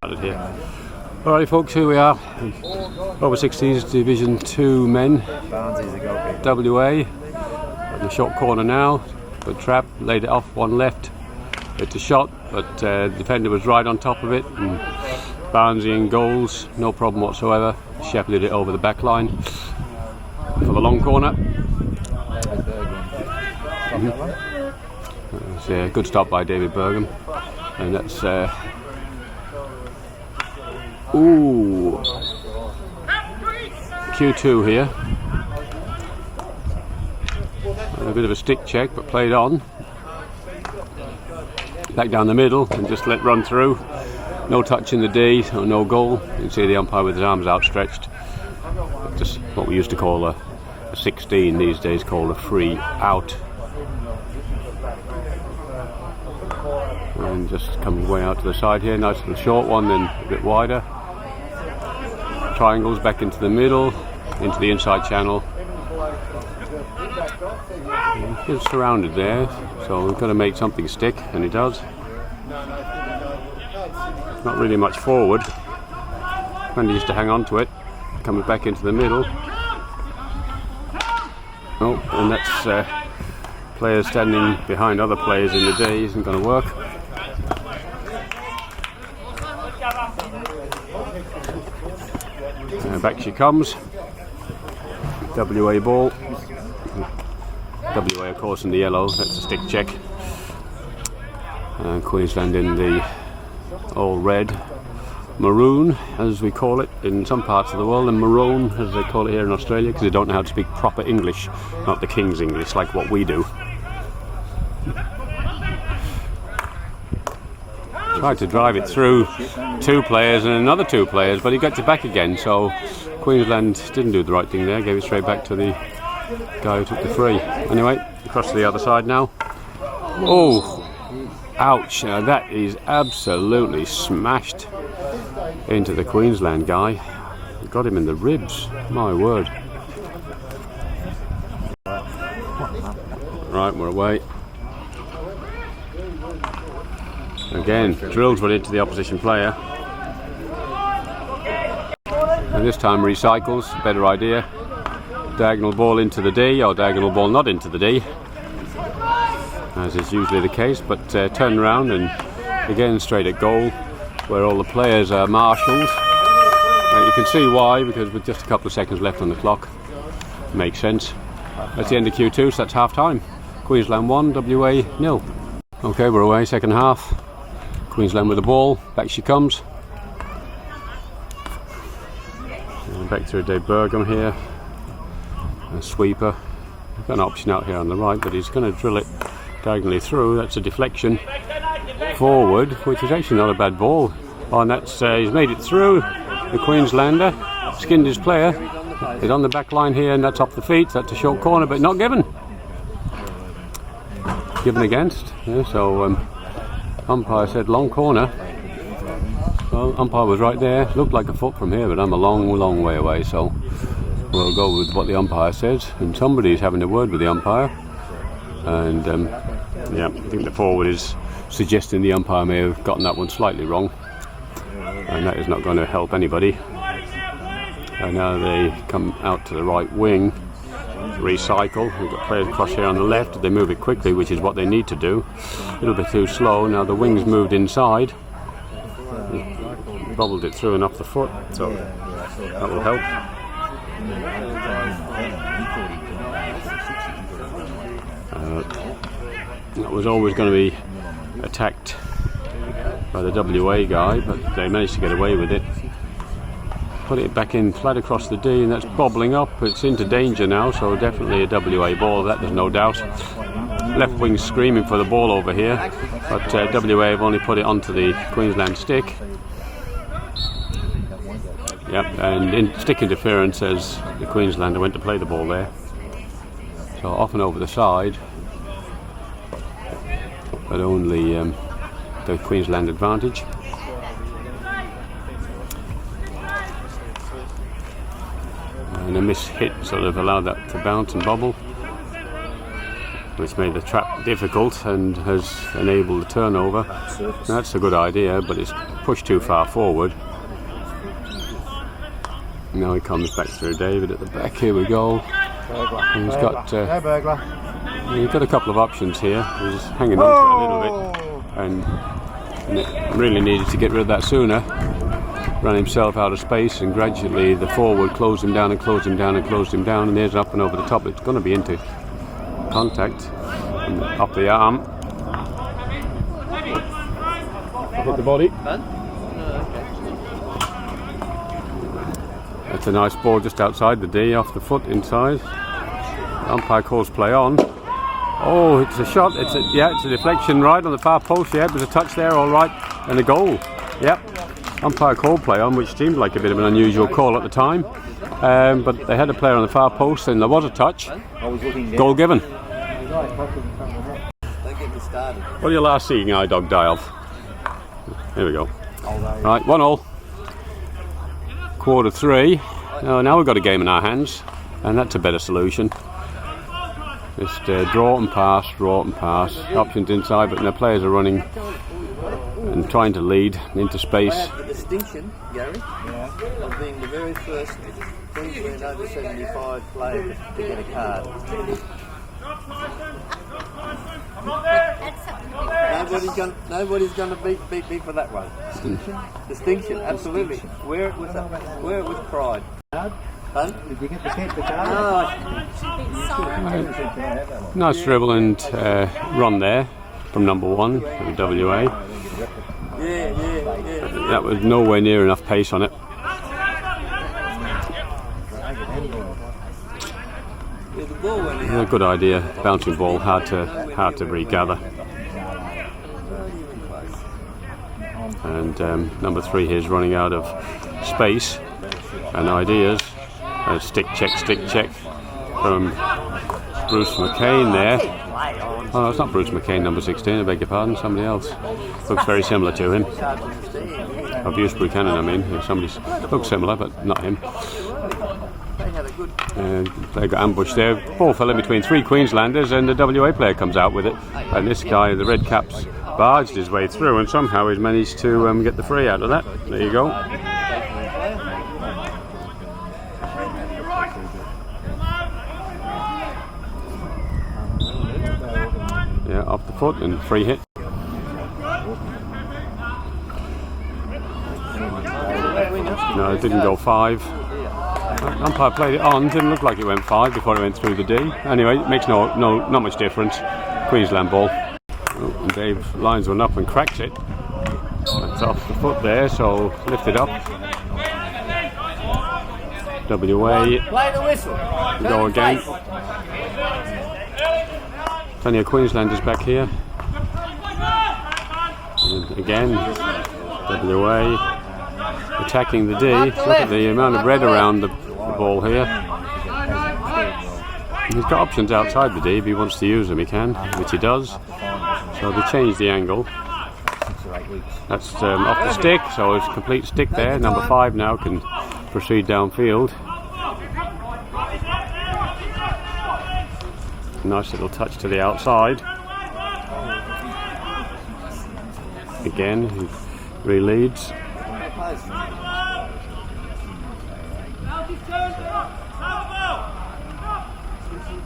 Here. Alright folks, here we are, over 60s Division 2 men, WA, at the short corner now, good trap, laid it off, one left, hit the shot, but the defender was right on top of it, and Barnsley in goals, no problem whatsoever, shepherded it over the back line for the long corner. It's a good stop by David Bergham, and that's Q2 here. A bit of a stick check, but played on. Back down the middle and just let run through. No touch in the D, so no goal. You can see the umpire with his arms outstretched. Just what we used to call a 16, these days called a free out. And just coming way out to the side here. Nice little short one, then a bit wider. Triangles back into the middle, into the inside channel. It's surrounded there, so we've got to make something stick, and it does. Not really much forward. And he used to hang on to it, coming back into the middle. Oh, and that's players standing behind other players in the D. Isn't going to work. Back she comes. WA ball. WA of course in the yellow, that's a stick check. Queensland in the all red. Maroon as we call it in some parts of the world, and maroon as they call it here in Australia, because they don't know how to speak proper English, not the King's English like what we do. Tried to drive it through two players and another two players, but he got it back again, so Queensland didn't do the right thing there, gave it straight back to the guy who took the free. Anyway, across to the other side now. Oh, ouch, now that is absolutely smashed into the Queensland guy. Got him in the ribs, my word. Right, we're away. Again, drills one into the opposition player. And this time recycles, better idea. Diagonal ball into the D, or diagonal ball not into the D, as is usually the case, but turn around and again straight at goal, where all the players are marshalled. You can see why, because with just a couple of seconds left on the clock, makes sense. That's the end of Q2, so that's half time. Queensland 1, WA 0. Okay, we're away, second half. Queensland with the ball, back she comes. And back through Dave Bergham here. A sweeper. We've got an option out here on the right, but he's going to drill it diagonally through. That's a deflection forward, which is actually not a bad ball. Oh, and that's he's made it through. The Queenslander skinned his player. He's on the back line here, and that's off the feet. That's a short corner, but not given. Given against. Yeah, so umpire said long corner. Well, umpire was right there. Looked like a foot from here, but I'm a long way away, so we'll go with what the umpire says. And somebody's having a word with the umpire. And yeah, I think the forward is suggesting the umpire may have gotten that one slightly wrong. And that is not going to help anybody. And now they come out to the right wing. Recycle. We've got players across here on the left. They move it quickly, which is what they need to do. A little bit too slow. Now the wing's moved inside. Bobbled it through and off the foot, so that will help. That was always going to be attacked by the WA guy, but they managed to get away with it. Put it back in flat across the D, and that's bobbling up. It's into danger now, so definitely a WA ball, that there's no doubt. Left wing screaming for the ball over here, but WA have only put it onto the Queensland stick. Yep, and stick interference as the Queenslander went to play the ball there. So off and over the side, but only the Queensland advantage. And a miss hit sort of allowed that to bounce and bobble. which made the trap difficult and has enabled the turnover. That's a good idea, but it's pushed too far forward. Now he comes back through David at the back. Here we go. And he's got a couple of options here. He's hanging on to it a little bit, and really needed to get rid of that sooner. Ran himself out of space, and gradually the forward closed him down and closed him down and closed him down, and there's up and over the top. It's going to be into contact and up the arm. Hit the body. That's a nice ball just outside the D, off the foot inside. Umpire calls play on. Oh, it's a shot. It's a deflection right on the far post. Yeah, there's a touch there, all right, and a goal. Yep. Umpire called play on, which seemed like a bit of an unusual call at the time, but they had a player on the far post, and there was a touch. Goal given. What are your last seeing eye, Dog Dial? Here we go. Right, 1-1. Quarter 3. Now we've got a game in our hands, and that's a better solution. Just draw and pass, draw and pass. Options inside, but the players are running and trying to lead into space. I have the distinction, Gary, of being the very first Queensland over 75 player to get a card. Nobody's going to beat me for that one. Distinction, absolutely. Wear it with pride. Did you get the card? Nice dribble and run there from number 1 from WA. Yeah. That was nowhere near enough pace on it. A good idea, bouncing ball, hard to regather. And number 3 here is running out of space and ideas. Stick check from Bruce McCain there. Oh, it's not Bruce McCain, number 16, I beg your pardon, somebody else. Looks very similar to him. Bruce Buchanan, I mean. Somebody looks similar, but not him. They got ambushed there. Ball fell in between 3 Queenslanders, and the WA player comes out with it. And this guy, the red caps, barged his way through, and somehow he's managed to get the free out of that. There you go. Yeah, off the foot and free hit. No, it didn't go 5. Umpire played it on. Didn't look like it went 5 before it went through the D. Anyway, it makes not much difference. Queensland ball. Oh, and Dave lines one up and cracks it. That's off the foot there, so lift it up. WA. Go again. Plenty of Queenslanders back here. And again, WA attacking the D. Look at the amount of red around the ball here. He's got options outside the D. If he wants to use them, he can, which he does. So they change the angle. That's off the stick, so it's a complete stick there. Number 5 now can proceed downfield. Nice little touch to the outside. Again, he re-leads.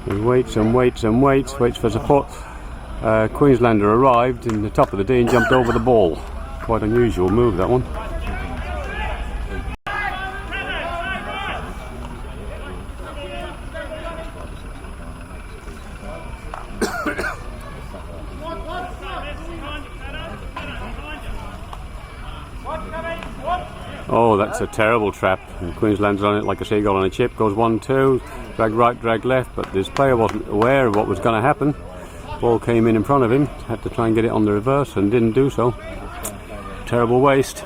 He waits and waits and waits for support. Queenslander arrived in the top of the D and jumped over the ball. Quite unusual move, that one. Oh, that's a terrible trap. And Queensland's on it like a seagull on a chip. Goes 1-2, drag right, drag left, but this player wasn't aware of what was going to happen. Ball came in front of him, had to try and get it on the reverse and didn't do so. Terrible waste.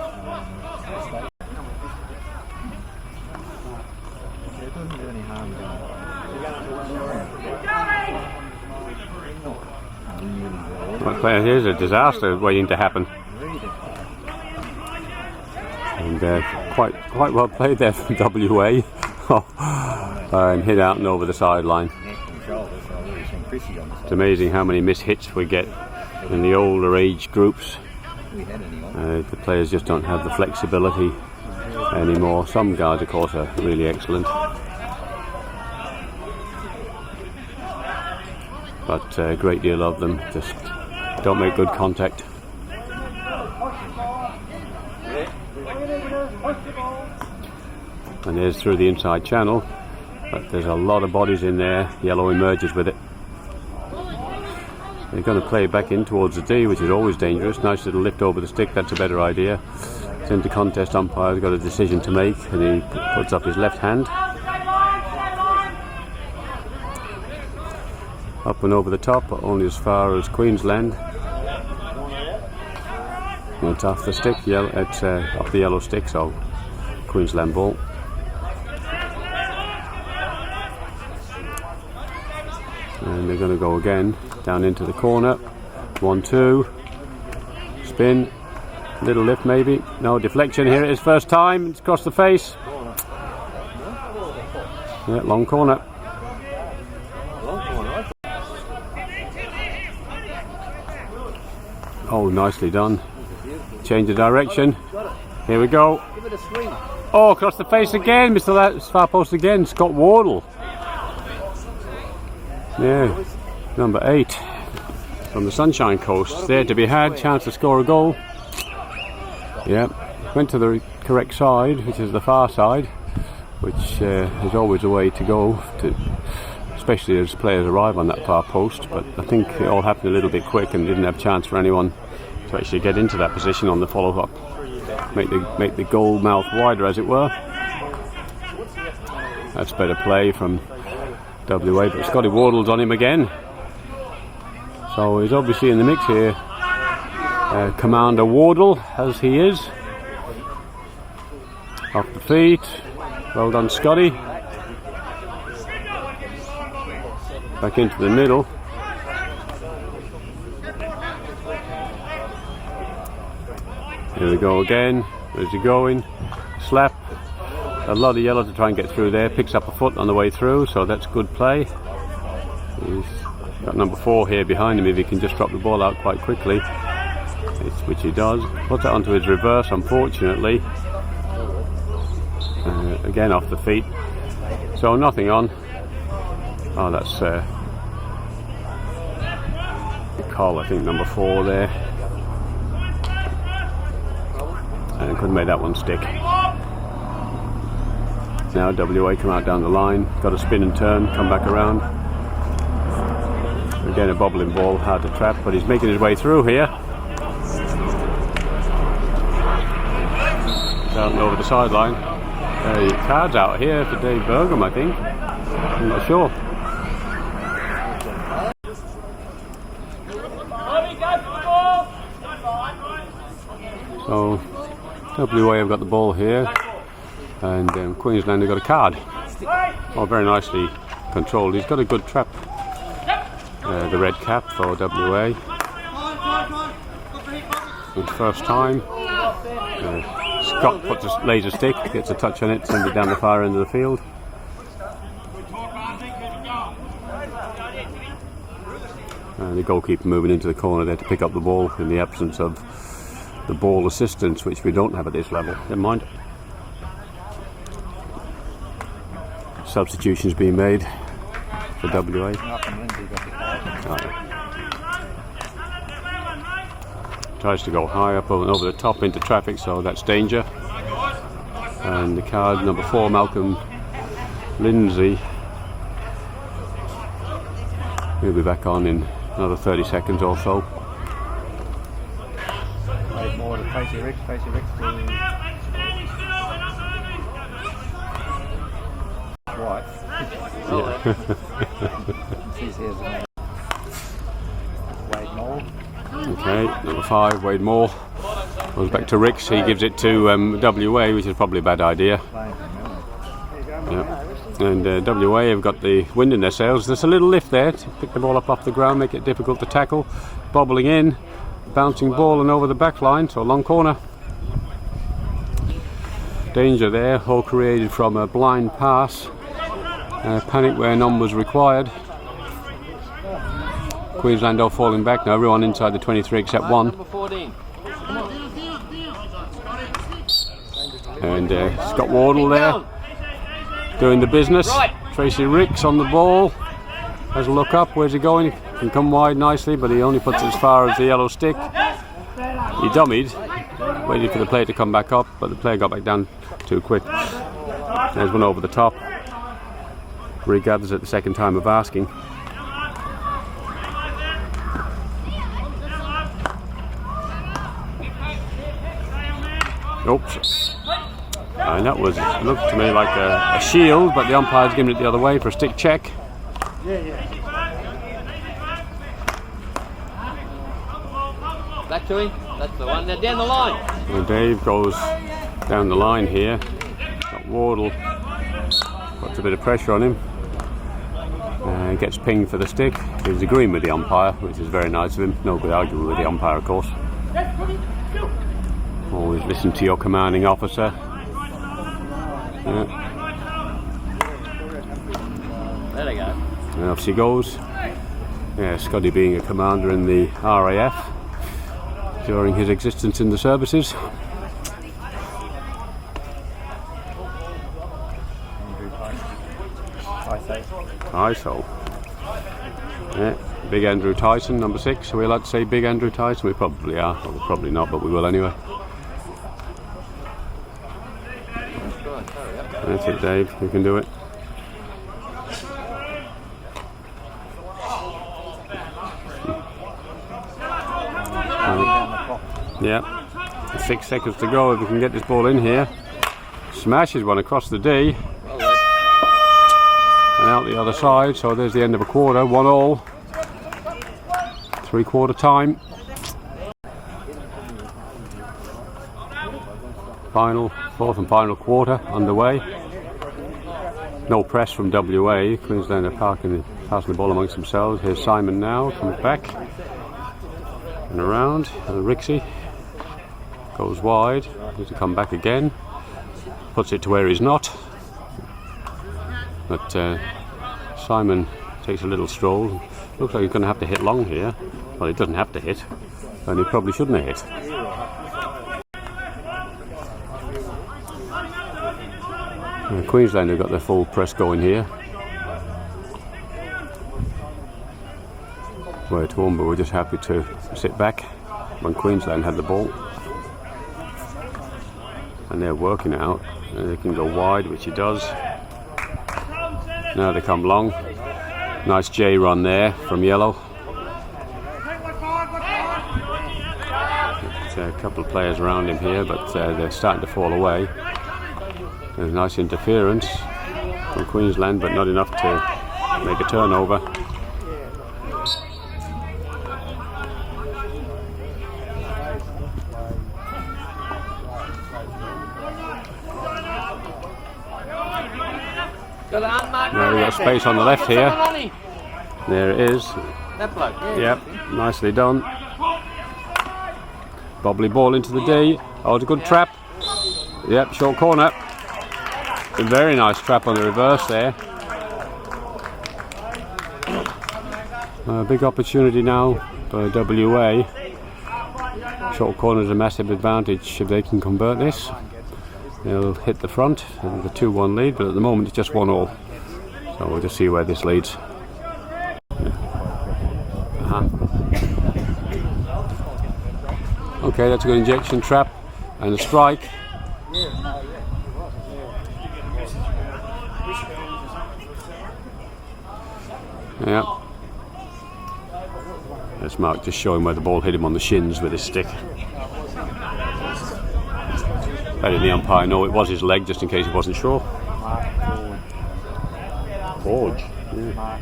That player here is a disaster waiting to happen. And quite well played there from WA. And hit out and over the sideline. It's amazing how many missed hits we get in the older age groups. The players just don't have the flexibility anymore. Some guys, of course, are really excellent, but a great deal of them just don't make good contact. And there's through the inside channel, but there's a lot of bodies in there. Yellow emerges with it. They're going to play back in towards the D, which is always dangerous. Nice little lift over the stick, that's a better idea. It's into contest. Umpire's got a decision to make, and he puts up his left hand. Up and over the top, but only as far as Queensland. And it's off the stick, it's off the yellow stick, so Queensland ball. And they're going to go again, down into the corner. 1-2. Spin. Little lift maybe. No, deflection. Here it is, first time. It's across the face. Yeah, long corner. Oh, nicely done. Change of direction. Here we go. Oh, across the face again. Missed that far post again. Scott Wardle. Yeah, number 8 from the Sunshine Coast. There to be had, chance to score a goal. Yeah, went to the correct side, which is the far side, which is always a way to go, especially as players arrive on that far post. But I think it all happened a little bit quick and didn't have a chance for anyone to actually get into that position on the follow-up. Make the goal mouth wider, as it were. That's better play from WA, but Scotty Wardle's on him again, so he's obviously in the mix here. Commander Wardle, as he is, off the feet. Well done, Scotty. Back into the middle. Here we go again. Where's he going? Slap. A lot of yellow to try and get through there. Picks up a foot on the way through, so that's good play. He's got number 4 here behind him if he can just drop the ball out quite quickly, which he does. Puts it onto his reverse, unfortunately. Again off the feet. So nothing on. Oh, that's Cole, I think, number 4 there. And couldn't make that one stick. Now WA come out down the line, got to spin and turn, come back around. Again a bobbling ball, hard to trap, but he's making his way through here. Out and over the sideline. Cards out here for Dave Burgum, I think. I'm not sure. So WA have got the ball here. And Queensland have got a card. Oh, very nicely controlled. He's got a good trap. The red cap for WA. Good first time. Scott puts a laser stick, gets a touch on it, sends it down the far end of the field. And the goalkeeper moving into the corner there to pick up the ball in the absence of the ball assistance, which we don't have at this level. Never mind. Substitutions being made for WA. Tries to go high up and over the top into traffic, so that's danger. And the card number 4, Malcolm Lindsay. He'll be back on in another 30 seconds or so. More to Tracy Ricks Right. Okay, number 5, Wade Moore. Goes back to Ricks. He gives it to WA, which is probably a bad idea. Yeah. And WA have got the wind in their sails. There's a little lift there to pick the ball up off the ground, make it difficult to tackle. Bobbling in, bouncing ball and over the back line, so a long corner. Danger there, all created from a blind pass. Panic where none was required. Queensland are falling back now. Everyone inside the 23 except one. Number 14. And Scott Wardle there doing the business. Right. Tracy Ricks on the ball. Has a look up. Where's he going? Can come wide nicely, but he only puts it as far as the yellow stick. He dummied, waited for the player to come back up, but the player got back down too quick. There's one over the top. Regathers at the second time of asking. Oops. And that looked to me like a shield, but the umpire's giving it the other way for a stick check. Back to him. That's the one. They're down the line. And Dave goes down the line here. Got Wardle. Puts a bit of pressure on him. Gets pinged for the stick. He's agreeing with the umpire, which is very nice of him. No good arguing with the umpire, of course. Always listen to your commanding officer. Yeah. There they go. And off she goes. Yeah, Scotty being a commander in the RAF during his existence in the services. ISO. Yeah, Big Andrew Tyson, number 6. Are we allowed to say Big Andrew Tyson? We probably are. Well, probably not, but we will anyway. That's it, Dave. You can do it. Yeah. 6 seconds to go if we can get this ball in here. Smashes one across the D. And out the other side, so there's the end of a quarter, 1-1. 3/4 time. Fourth and final quarter underway. No press from WA. Queensland are passing the ball amongst themselves. Here's Simon now, comes back and around. And Rixie goes wide. Needs to come back again. Puts it to where he's not. But Simon takes a little stroll. Looks like he's going to have to hit long here. Well, he doesn't have to hit, and he probably shouldn't have hit. Queensland have got their full press going here. We're at home, but we're just happy to sit back when Queensland had the ball. And they're working out. And they can go wide, which he does. Now they come long. Nice J run there from yellow. A couple of players around him here, but they're starting to fall away. There's nice interference from Queensland, but not enough to make a turnover. Now we've got space on the left here. There it is. Yep, nicely done. Bobbly ball into the D. Oh, it's a good trap. Yep, short corner. A very nice trap on the reverse there. Big opportunity now for WA. Short corner is a massive advantage if they can convert this. They'll hit the front and the 2-1 lead, but at the moment it's just 1-1. So we'll just see where this leads. Okay, that's a good injection trap and a strike. Yeah. That's Mark just showing where the ball hit him on the shins with his stick. Letting the umpire know it was his leg just in case he wasn't sure. Dorge. Yeah.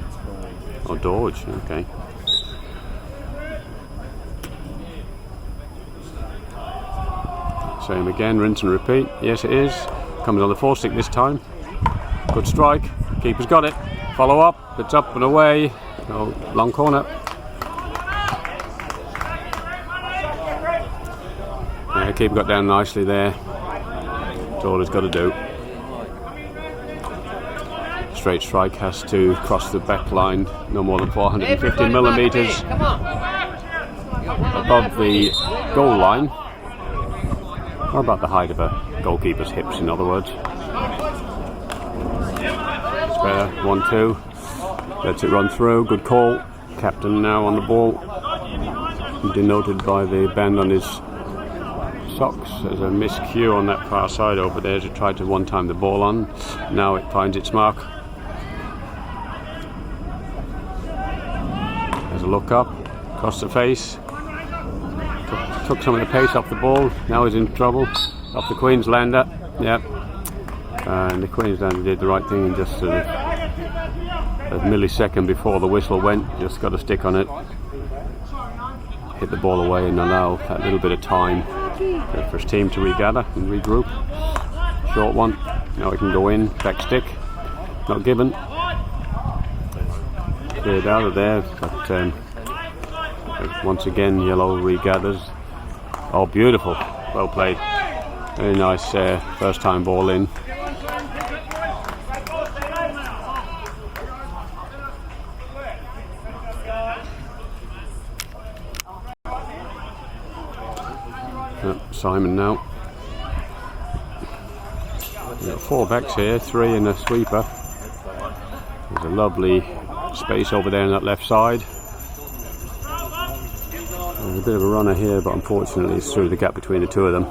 Oh, Dorge, okay. Same again, rinse and repeat. Yes, it is. Comes on the 4-stick this time. Good strike. Keeper's got it. Follow up. It's up and away. Oh, long corner. Yeah, keeper got down nicely there. That's all he's got to do. straight strike has to cross the back line no more than 450 millimetres above the goal line, or about the height of a goalkeeper's hips, in other words. It's better, 1-2, lets it run through, good call. Captain now on the ball, denoted by the band on his socks. There's a miscue on that far side over there to try to one-time the ball on. Now it finds its mark. There's a look up, across the face. Took some of the pace off the ball. Now he's in trouble. Off the Queenslander. Yep. And the Queenslander did the right thing and just sort of a millisecond before the whistle went, just got a stick on it, hit the ball away and allow that little bit of time for his team to regather and regroup. Short one, now he can go in, back stick, not given. Cleared out of there, but once again yellow regathers. Oh, beautiful, well played. Very nice first time ball in. Simon now. We've got 4 backs here, 3 in a sweeper. There's a lovely space over there on that left side. There's a bit of a runner here, but unfortunately it's through the gap between the two of them.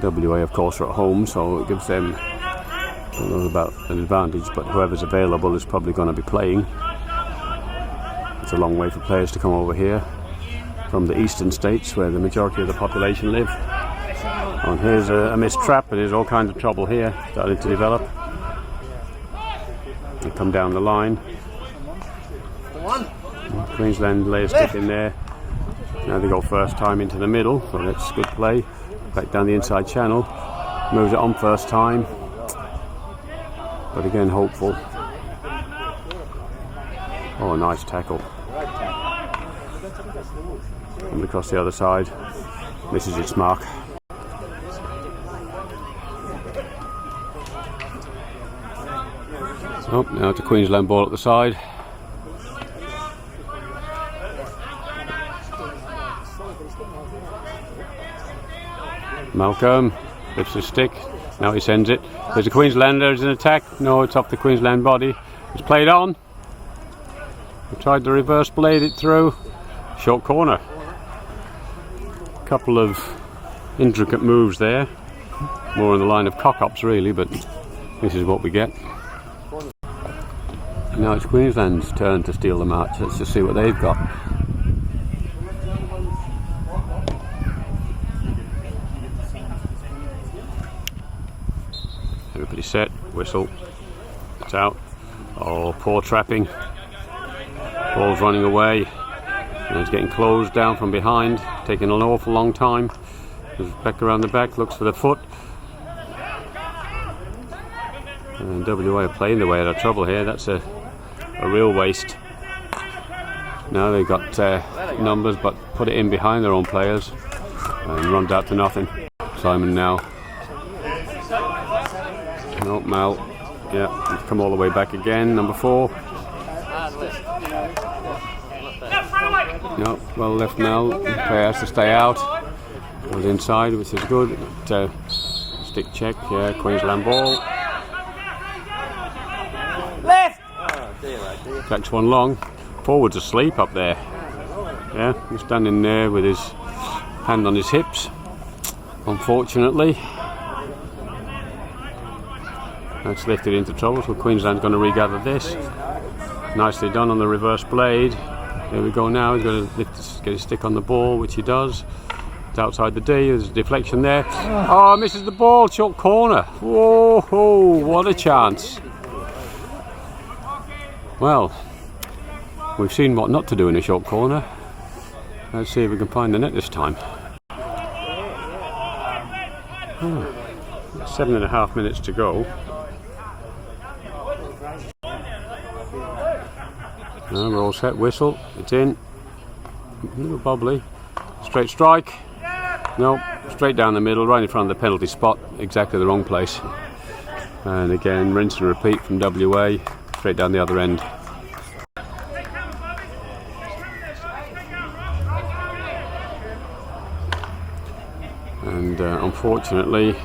WA of course are at home, so it gives them, I don't know about an advantage, but whoever's available is probably going to be playing. It's a long way for players to come over here from the eastern states where the majority of the population live. And here's a missed trap, but there's all kinds of trouble here starting to develop. They come down the line. Queensland lay a stick in there. Now they go first time into the middle, so that's good play. Back down the inside channel. Moves it on first time. But again, hopeful. Oh, nice tackle. And across the other side, misses its mark. So now it's a Queensland ball at the side. Malcolm lifts his stick. Now he sends it. There's a Queenslander. There's an attack. No, it's off the Queensland body. It's played on. He tried to reverse blade it through. Short corner. Couple of intricate moves there. More in the line of cock-ups really, but this is what we get. Now it's Queensland's turn to steal the match. Let's just see what they've got. Everybody set, whistle, it's out. Oh, poor trapping. Ball's running away. And it's getting closed down from behind, taking an awful long time. Goes back around the back, looks for the foot. And WA are playing their way out of trouble here. That's a real waste. Now they've got numbers, but put it in behind their own players and runs out to nothing. Simon now. No, Mal. Yeah, he's come all the way back again. Number 4. No, well left now. The player has to stay out. Goes inside, which is good. But, stick check, yeah, Queensland ball. Left! Tracks one long. Forward's asleep up there. Yeah, he's standing there with his hand on his hips. Unfortunately. That's lifted into trouble, so Queensland's going to regather this. Nicely done on the reverse blade. Here we go now, he's got to get his stick on the ball, which he does. It's outside the D, there's a deflection there. Oh, misses the ball, short corner. Whoa, what a chance. Well, we've seen what not to do in a short corner. Let's see if we can find the net this time. 7.5 minutes to go. Now we're all set, whistle, it's in. A little bubbly. Straight strike. Nope, straight down the middle, right in front of the penalty spot, exactly the wrong place. And again, rinse and repeat from WA, straight down the other end. And unfortunately,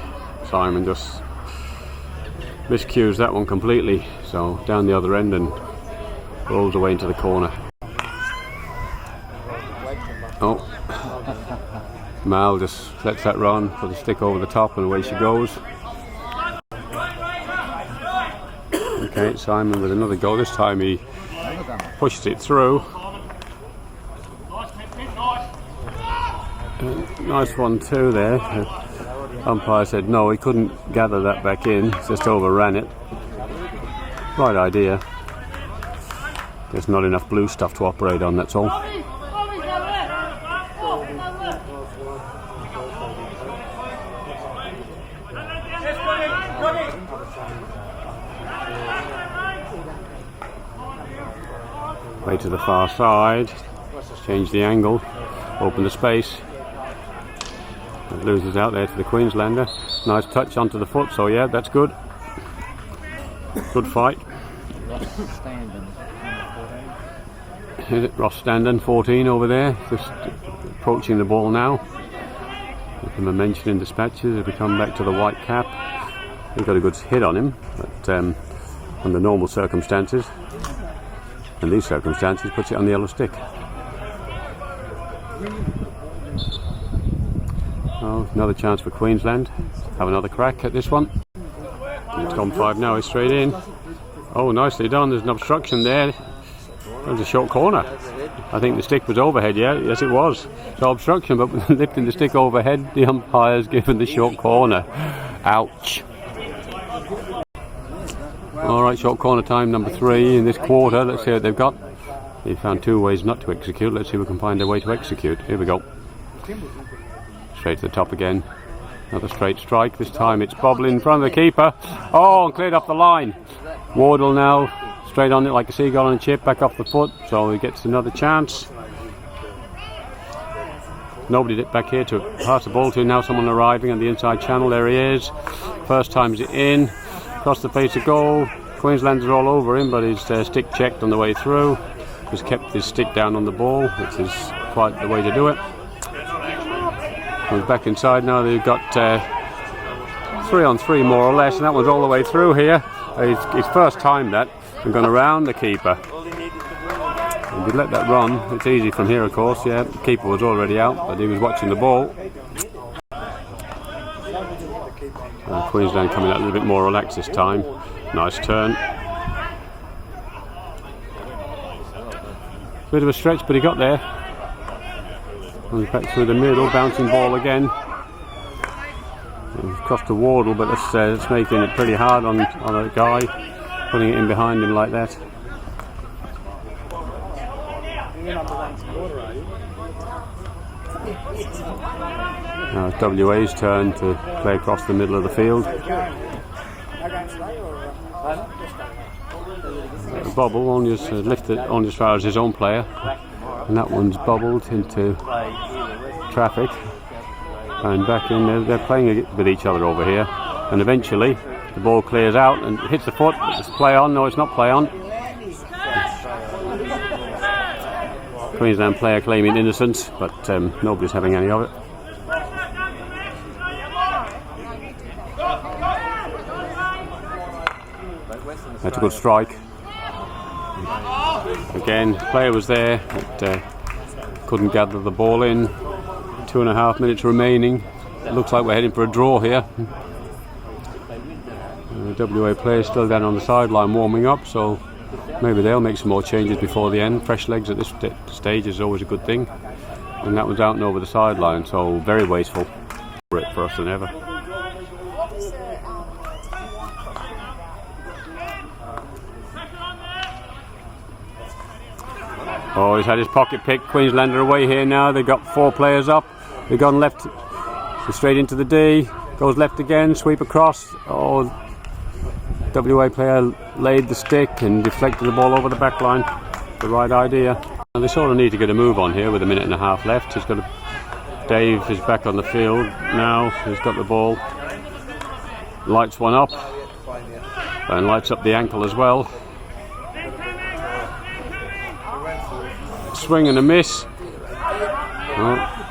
Simon just miscues that one completely. So down the other end and rolls away into the corner. Oh, Mal just lets that run, put the stick over the top, and away she goes. Okay, Simon with another go. This time he pushes it through. Nice one too there. The umpire said no, he couldn't gather that back in, just overran it. Right idea. There's not enough blue stuff to operate on, that's all. Way to the far side, change the angle, open the space. It loses out there to the Queenslander. Nice touch onto the foot, so yeah, that's good. Good fight. Is it Ross Standen, 14 over there, just approaching the ball now. Give him a mention in dispatches as we come back to the white cap. We've got a good hit on him, but under normal circumstances, in these circumstances, puts it on the yellow stick. Oh, another chance for Queensland. Have another crack at this one. It's gone 5 now, he's straight in. Oh, nicely done, there's an obstruction there. There's a short corner. I think the stick was overhead, yeah, yes it was. So obstruction, but lifting the stick overhead, the umpire's given the short corner. Ouch. Alright, short corner time number 3 in this quarter. Let's see what they've got. They found 2 ways not to execute. Let's see if we can find a way to execute. Here we go. Straight to the top again. Another straight strike. This time it's bobbling in front of the keeper. Oh, and cleared off the line. Wardle now straight on it like a seagull on a chip, back off the foot. So he gets another chance. Nobody back here to pass the ball to. Now someone arriving on the inside channel. There he is. First time's it in. Across the face of goal. Queenslanders all over him, but his stick checked on the way through. He's kept his stick down on the ball, which is quite the way to do it. He's back inside now. They've got 3 on 3 more or less, and that one's all the way through here. His first time that, and gone around the keeper. If you let that run, it's easy from here, of course. Yeah, the keeper was already out, but he was watching the ball. Queensland coming out a little bit more relaxed this time. Nice turn. Bit of a stretch, but he got there. And back through the middle, bouncing ball again. Across to Wardle, but that's making it pretty hard on a guy, putting it in behind him like that. Now it's WA's turn to play across the middle of the field. A bobble, only just lifted only as far as his own player, and that one's bobbled into traffic and back in. They're playing with each other over here, and eventually the ball clears out and hits the foot. It's play on. No, it's not play on. Queensland player claiming innocence, but nobody's having any of it. That's a good strike. Again, player was there, but couldn't gather the ball in. 2.5 minutes remaining. It looks like we're heading for a draw here. The WA player still down on the sideline warming up, so maybe they'll make some more changes before the end. Fresh legs at this stage is always a good thing. And that was out and over the sideline, so very wasteful for us than ever. Oh, he's had his pocket pick. Queenslander away here now. They've got 4 players up. They've gone left, straight into the D. Goes left again, sweep across. Oh, WA player laid the stick and deflected the ball over the back line. The right idea. And they sort of need to get a move on here with 1.5 minutes left. He's got to Dave is back on the field now. He's got the ball. Lights one up. And lights up the ankle as well. Swing and a miss.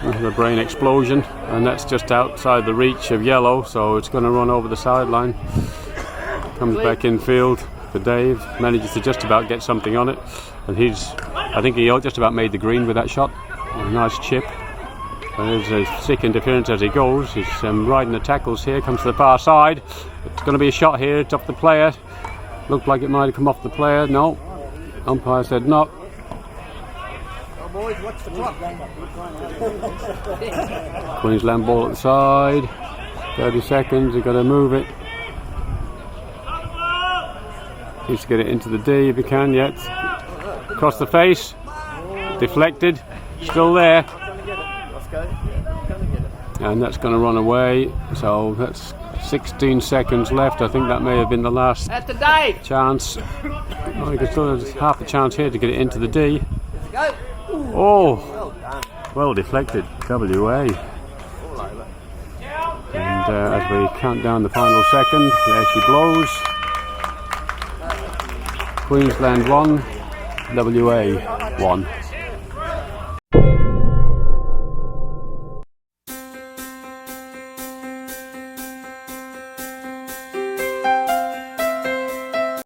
The brain explosion, and that's just outside the reach of yellow, so it's going to run over the sideline. Comes back in field for Dave, manages to just about get something on it, and I think he just about made the green with that shot. A nice chip. And there's a sick interference as he goes. He's riding the tackles here, comes to the far side. It's going to be a shot here, it's off the player. Looked like it might have come off the player. No, umpire said no. Boys, watch the clock. Queensland ball at the side. 30 seconds, you've got to move it. Needs to get it into the D if you can yet. Across the face. Deflected. Still there. And that's going to run away. So that's 16 seconds left. I think that may have been the last chance. Oh, you can still have half a chance here to get it into the D. Oh, well deflected, WA. And as we count down the final second, there she blows. Queensland 1, WA 1.